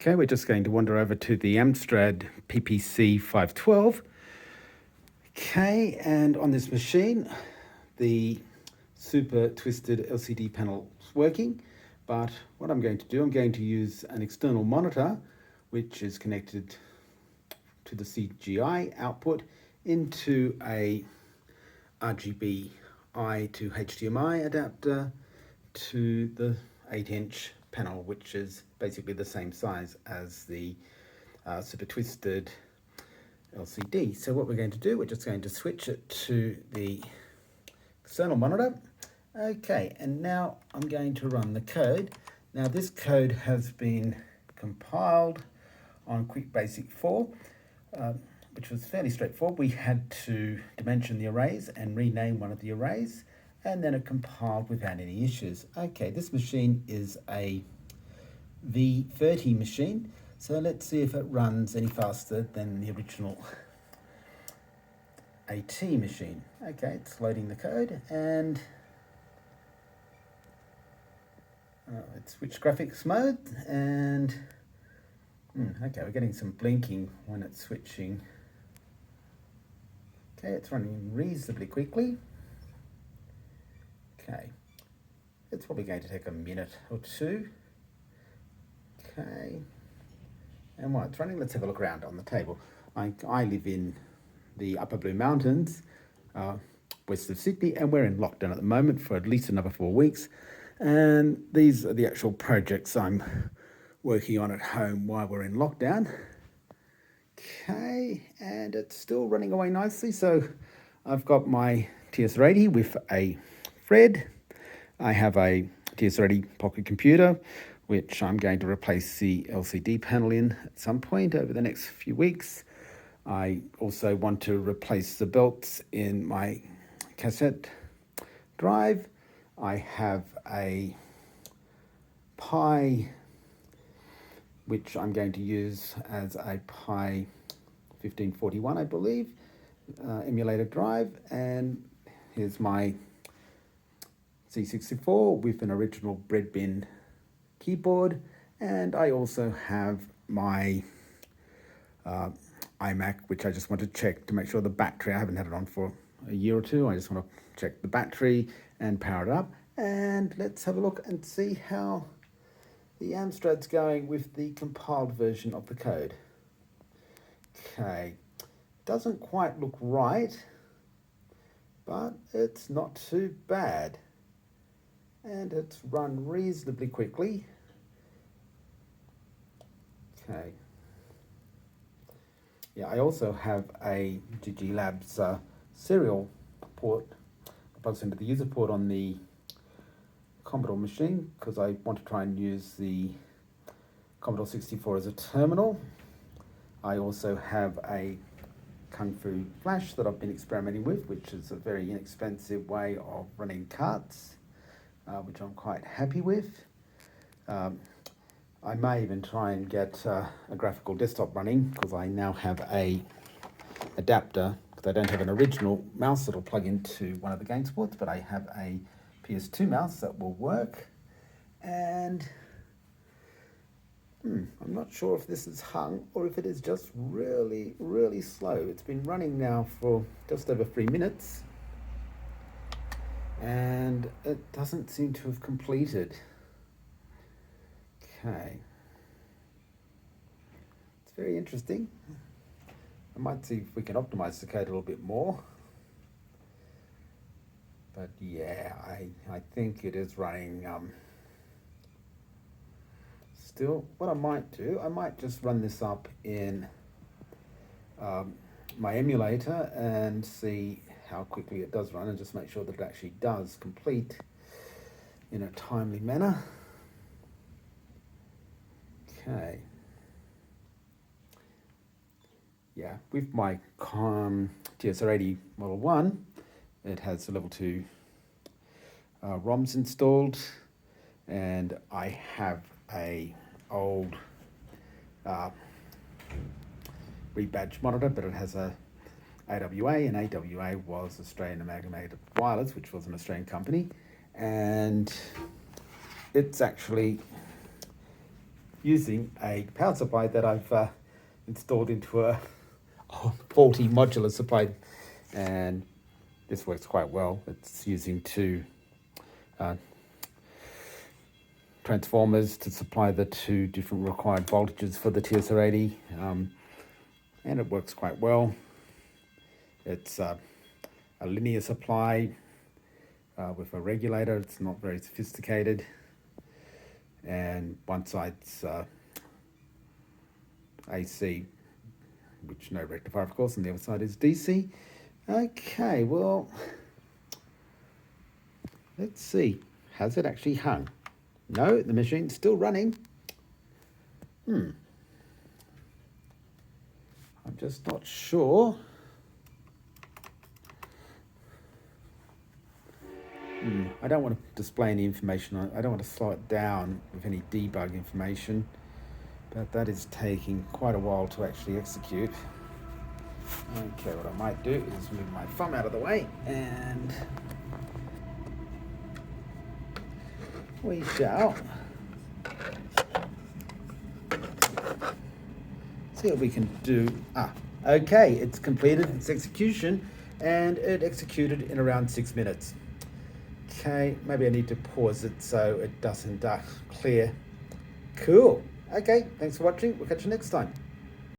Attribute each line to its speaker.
Speaker 1: Okay, we're just going to wander over to the Amstrad PPC512. Okay, and on this machine, the super twisted LCD panel is working, but what I'm going to do, I'm going to use an external monitor, which is connected to the CGI output into a RGBI to HDMI adapter to the 8-inch panel, which is basically the same size as the super twisted LCD. So what we're going to do, we're just going to switch it to the external monitor. Okay, and now I'm going to run the code. Now this code has been compiled on QBASIC 4, which was fairly straightforward. We had to dimension the arrays and rename one of the arrays, and then it compiled without any issues. Okay, this machine is a V30 machine, so let's see if it runs any faster than the original AT machine. Okay, it's loading the code, and it switched graphics mode, and okay, we're getting some blinking when it's switching. Okay, it's running reasonably quickly. Okay, it's probably going to take a minute or two. Okay, and while it's running, let's have a look around on the table. I live in the Upper Blue Mountains, west of Sydney, and we're in lockdown at the moment for at least another 4 weeks. And these are the actual projects I'm working on at home while we're in lockdown. Okay, and it's still running away nicely. So I've got my TS80 with a thread. I have a TS80 pocket computer, which I'm going to replace the LCD panel in at some point over the next few weeks. I also want to replace the belts in my cassette drive. I have a Pi, which I'm going to use as a Pi 1541, I believe, emulator drive. And here's my C64 with an original bread bin keyboard, and I also have my iMac, which I just want to check to make sure the battery, I haven't had it on for a year or two, I just want to check the battery and power it up. And let's have a look and see how the Amstrad's going with the compiled version of the code. Okay, doesn't quite look right, but it's not too bad. And it's run reasonably quickly. Okay. Yeah, I also have a GG Labs serial port that plugs into the user port on the Commodore machine, because I want to try and use the Commodore 64 as a terminal. I also have a Kung Fu Flash that I've been experimenting with, which is a very inexpensive way of running carts, which I'm quite happy with. I may even try and get a graphical desktop running, because I now have a adapter, because I don't have an original mouse that'll plug into one of the games ports, but I have a PS2 mouse that will work. And I'm not sure if this is hung or if it is just really, really slow. It's been running now for just over 3 minutes, and it doesn't seem to have completed. Okay. It's very interesting. I might see if we can optimize the code a little bit more. But yeah, I think it is running still. What I might do, I might just run this up in my emulator and see how quickly it does run, and just make sure that it actually does complete in a timely manner. Okay. Yeah, with my TS80 Model 1, it has a level 2 ROMs installed, and I have a old rebadged monitor, but it has a AWA, and AWA was Australian Amalgamated Wireless, which was an Australian company, and it's actually using a power supply that I've installed into a faulty modular supply, and this works quite well. It's using two transformers to supply the two different required voltages for the TSR80, and it works quite well. It's a linear supply with a regulator. It's not very sophisticated, and one side's AC, which no rectifier of course, and the other side is DC. Okay, well, let's see, has it actually hung? No, the machine's still running. I'm just not sure. I don't want to display any information on it. I don't want to slow it down with any debug information, but that is taking quite a while to actually execute. Okay, what I might do is move my thumb out of the way, and we shall see what we can do. Okay, it's completed its execution, and it executed in around 6 minutes. Okay, maybe I need to pause it so it doesn't clear. Cool. Okay, thanks for watching. We'll catch you next time.